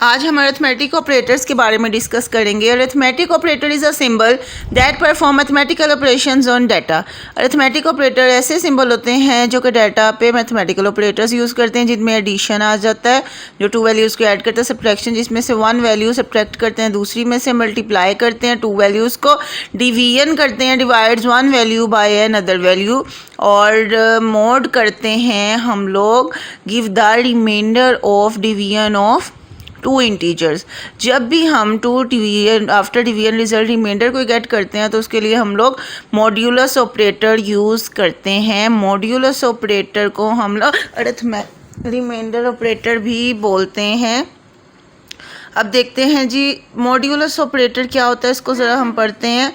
आज हम arithmetic operators के बारे में डिस्कस करेंगे। Arithmetic operator is a symbol that perform mathematical operations on data. Arithmetic operator ऐसे सिंबल होते हैं जो कि डाटा पे मैथमेटिकल ऑपरेटर्स यूज़ करते हैं, जिनमें एडिशन आ जाता है जो टू वैल्यूज़ को ऐड करता है, सब्ट्रैक्शन जिसमें से वन वैल्यू सब्ट्रैक्ट करते हैं, दूसरी में से मल्टीप्लाई करते हैं टू वैल्यूज़ को, डिवीजन करते हैं divides one value by another value, और मोड करते हैं हम लोग give the reminder of division of two integers. जब भी हम to division after division result reminder को गेट करते हैं तो उसके लिए हम लोग मॉड्यूलस ऑपरेटर यूज़ करते हैं। मॉड्यूलस ऑपरेटर को हम लोग रिमाइंडर ऑपरेटर भी बोलते हैं। अब देखते हैं जी मॉड्यूलस ऑपरेटर क्या होता है, इसको ज़रा हम पढ़ते हैं।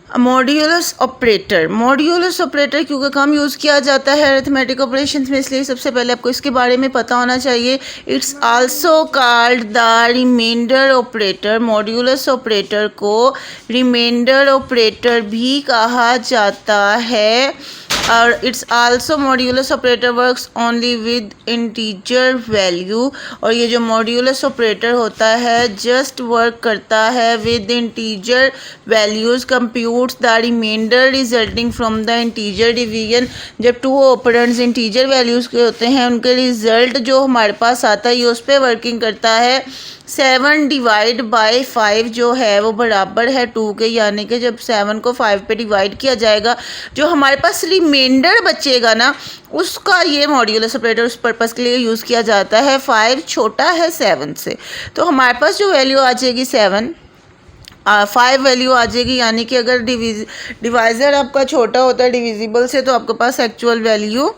मॉड्यूलस ऑपरेटर क्योंकि कम यूज़ किया जाता है अरिथमेटिक ऑपरेशंस में, इसलिए सबसे पहले आपको इसके बारे में पता होना चाहिए। It's also called the reminder operator. Modulus operator को रिमाइंडर ऑपरेटर भी कहा जाता है, और it's also modulus operator works only with integer value. और ये जो मॉड्यूलस ऑपरेटर होता है जस्ट वर्क करता है with integer values, computes the reminder resulting from the integer division. जब टू ऑपरेंड्स इंटीजर वैल्यूज़ के होते हैं उनके रिजल्ट जो हमारे पास आता है ये उस पर वर्किंग करता है। 7 डिवाइड बाय 5 जो है वो बराबर है 2 के, यानी कि जब 7 को 5 पे डिवाइड किया जाएगा जो हमारे पास रिमाइंडर बचेगा ना उसका ये मॉड्यूलस ऑपरेटर उस पर्पज़ के लिए यूज़ किया जाता है। 5 छोटा है 7 से, तो हमारे पास जो वैल्यू आ जाएगी 7 5 वैल्यू आ जाएगी, यानी कि अगर डिवाइज़र आपका छोटा होता है डिविजिबल से तो आपके पास एक्चुअल वैल्यू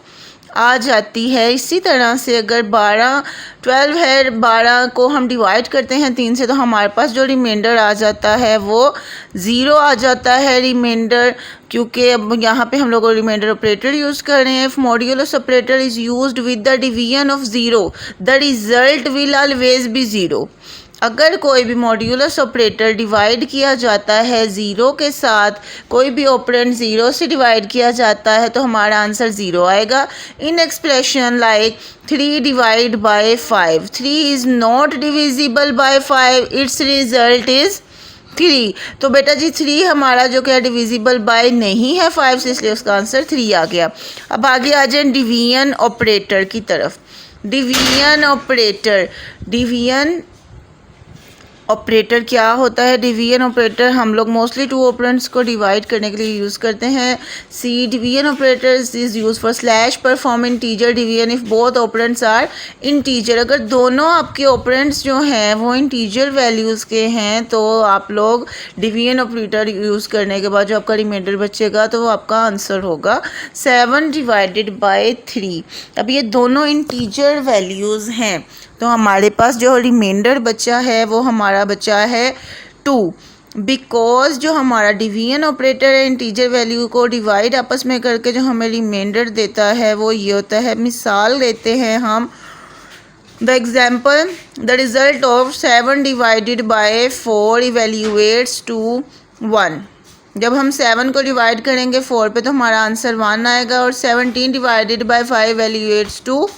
आ जाती है। इसी तरह से अगर 12 है, 12 को हम डिवाइड करते हैं 3 से तो हमारे पास जो रिमाइंडर आ जाता है वो 0 आ जाता है रिमाइंडर, क्योंकि अब यहाँ पे हम लोग रिमाइंडर ऑपरेटर यूज़ कर रहे हैं। Modulus operator is used with the division of 0 the result will always be 0। अगर कोई भी मॉड्यूलस ऑपरेटर डिवाइड किया जाता है ज़ीरो के साथ, कोई भी ऑपरेंड ज़ीरो से डिवाइड किया जाता है तो हमारा आंसर 0 आएगा। In expression like 3 divide by 5, 3 is not divisible by 5, it's result is 3। तो बेटा जी 3 हमारा जो क्या डिविजिबल बाय नहीं है 5 से, इसलिए उसका आंसर 3 आ गया। अब आगे आ जाए डिवीजन ऑपरेटर की तरफ। डिवीजन ऑपरेटर क्या होता है? डिवीजन ऑपरेटर हम लोग मोस्टली टू ऑपरेंड्स को डिवाइड करने के लिए यूज़ करते हैं। C division operator is use for slash perform integer division if both operands are integer. अगर दोनों आपके ऑपरेंड्स जो हैं वो इंटीजर वैल्यूज़ के हैं तो आप लोग डिवीजन ऑपरेटर यूज़ करने के बाद जो आपका रिमाइंडर बचेगा तो वो आपका आंसर होगा 7 डिवाइडेड बाय 3। अब ये दोनों इंटीजर वैल्यूज़ हैं तो हमारे पास जो रिमाइंडर बचा है वो हमारा बचा है 2। बिकॉज जो हमारा डिवीजन ऑपरेटर है इंटीजर वैल्यू को डिवाइड आपस में करके जो हमें रिमाइंडर देता है वो ये होता है। मिसाल लेते हैं हम, the example the result of 7 divided by 4 evaluates to 1। जब हम 7 को डिवाइड करेंगे 4 पे तो हमारा आंसर 1 आएगा, और 17 डिवाइडेड बाय 5 इवेल्यूएट्स टू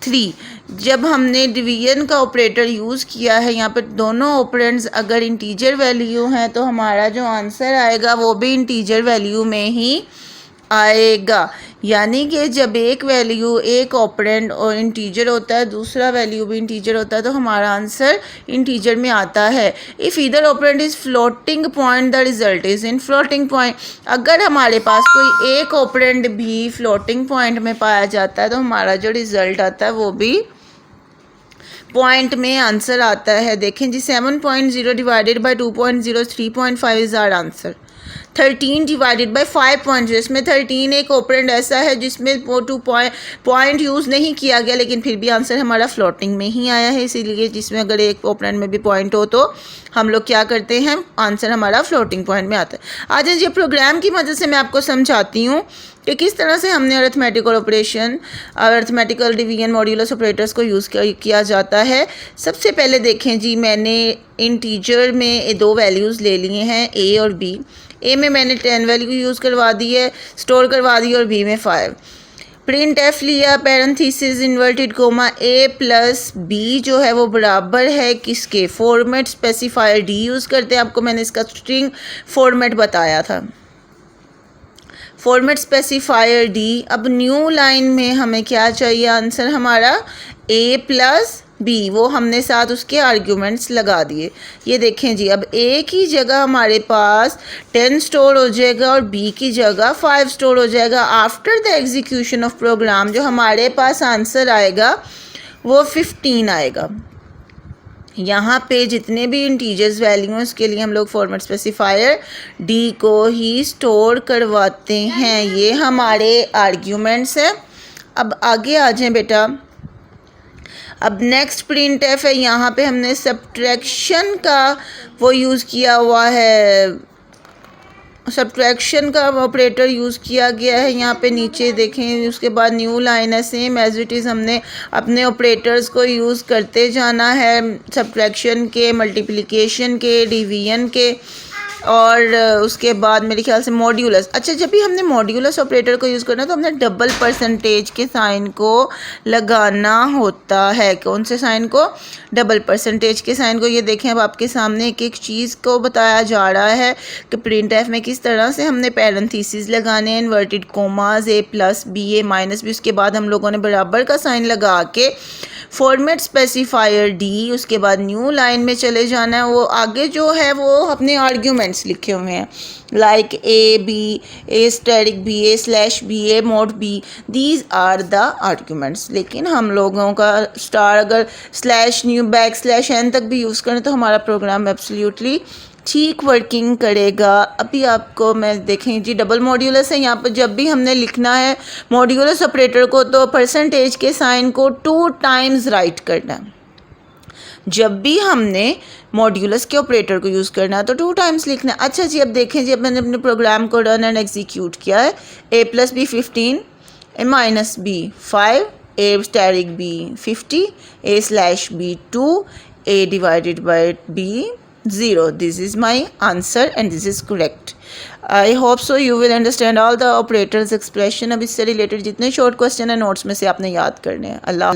3। जब हमने डिवीजन का ऑपरेटर यूज़ किया है यहाँ पे दोनों ऑपरेंड्स अगर इंटीजर वैल्यू हैं तो हमारा जो आंसर आएगा वो भी इंटीजर वैल्यू में ही आएगा। यानी कि जब एक वैल्यू एक ऑपरेंड और इंटीजर होता है दूसरा वैल्यू भी इंटीजर होता है तो हमारा आंसर इंटीजर में आता है। If either operand is floating point the result is in floating point. अगर हमारे पास कोई एक ऑपरेंड भी फ्लोटिंग पॉइंट में पाया जाता है तो हमारा जो रिजल्ट आता है वो भी पॉइंट में आंसर आता है। देखें जी 7.0 divided by 2.0 3.5 is our answer. 13 divided by 5.0, इसमें 13 एक ऑपरेंड ऐसा है जिसमें वो 2 पॉइंट यूज़ नहीं किया गया लेकिन फिर भी आंसर हमारा फ्लोटिंग में ही आया है। इसीलिए जिसमें अगर एक ऑपरेंड में भी पॉइंट हो तो हम लोग क्या करते हैं, आंसर हमारा फ्लोटिंग पॉइंट में आता है। आज ये प्रोग्राम की मदद से मैं आपको समझाती हूँ कि किस तरह से हमने अरिथमेटिकल ऑपरेशन और अरिथमेटिकल डिवीजन मॉड्यूलस ऑपरेटर्स को यूज़ किया जाता है। सबसे पहले देखें जी मैंने इंटीजर में 2 वैल्यूज़ ले लिए हैं ए और बी। ए में मैंने 10 वैल्यू यूज़ करवा दी है, स्टोर करवा दी, और बी में 5। प्रिंट एफ लिया, पैरेंथेसिस इन्वर्टेड कोमा ए प्लस बी जो है वो बराबर है किसके, फॉर्मेट स्पेसिफायर डी यूज़ करते हैं। आपको मैंने इसका स्ट्रिंग फॉर्मेट बताया था, फॉर्मेट स्पेसिफायर डी। अब न्यू लाइन में हमें क्या चाहिए, आंसर हमारा ए प्लस बी, वो हमने साथ उसके आर्ग्यूमेंट्स लगा दिए। ये देखें जी, अब ए की जगह हमारे पास 10 स्टोर हो जाएगा और बी की जगह 5 स्टोर हो जाएगा। After the execution of program जो हमारे पास आंसर आएगा वो 15 आएगा। यहाँ पे जितने भी इंटीजर्स वैल्यू हैं उसके लिए हम लोग फॉर्मेट स्पेसिफायर डी को ही स्टोर करवाते हैं। ये हमारे आर्ग्यूमेंट्स हैं। अब आगे आ जाएं बेटा। अब नेक्स्ट प्रिंट एफ है, यहाँ पे हमने सब्ट्रैक्शन का वो यूज़ किया हुआ है, सब्ट्रैक्शन का ऑपरेटर यूज़ किया गया है। यहाँ पे नीचे देखें, उसके बाद न्यू लाइन है, सेम एज इट इज़ हमने अपने ऑपरेटर्स को यूज़ करते जाना है, सब्ट्रैक्शन के, मल्टीप्लिकेशन के, डिवीजन के, और उसके बाद मेरे ख्याल से मॉड्यूलस। अच्छा, जब भी हमने मॉड्यूलस ऑपरेटर को यूज़ करना है तो हमने डबल परसेंटेज के साइन को लगाना होता है। कौन से साइन को, डबल परसेंटेज के साइन को। ये देखें, अब आपके सामने एक एक चीज़ को बताया जा रहा है कि प्रिंट एफ में किस तरह से हमने पैरेंथेसिस लगाने हैं, इन्वर्टेड कोमास, ए प्लस बी, ए माइनस बी, उसके बाद हम लोगों ने बराबर का साइन लगा के फॉर्मेट स्पेसिफायर डी, उसके बाद न्यू लाइन में चले जाना है। वो आगे जो है वो अपने आर्ग्यूमेंट्स लिखे हुए हैं, like A B, A static B, A slash B, A mod B, these are the arguments. लेकिन हम लोगों का स्टार अगर slash new back slash N तक भी यूज़ करें तो हमारा प्रोग्राम एब्सोल्युटली ठीक वर्किंग करेगा। अभी आपको मैं देखें जी, डबल मॉड्यूलस है। यहाँ पर जब भी हमने लिखना है मॉड्यूलस ऑपरेटर को तो परसेंटेज के साइन को 2 टाइम्स राइट करना है। जब भी हमने मॉड्यूलस के ऑपरेटर को यूज़ करना है तो 2 टाइम्स लिखना है। अच्छा जी, अब देखें जी, अब मैंने अपने प्रोग्राम को रन एंड एग्जीक्यूट किया है। A plus b 15, a minus b 5, a static b 50, a slash b 2, a divided by b 0. This is my answer and this is correct. I hope so you will understand all the operators expression. अब इससे related जितने short question है notes में से आपने याद करने हैं। अल्लाह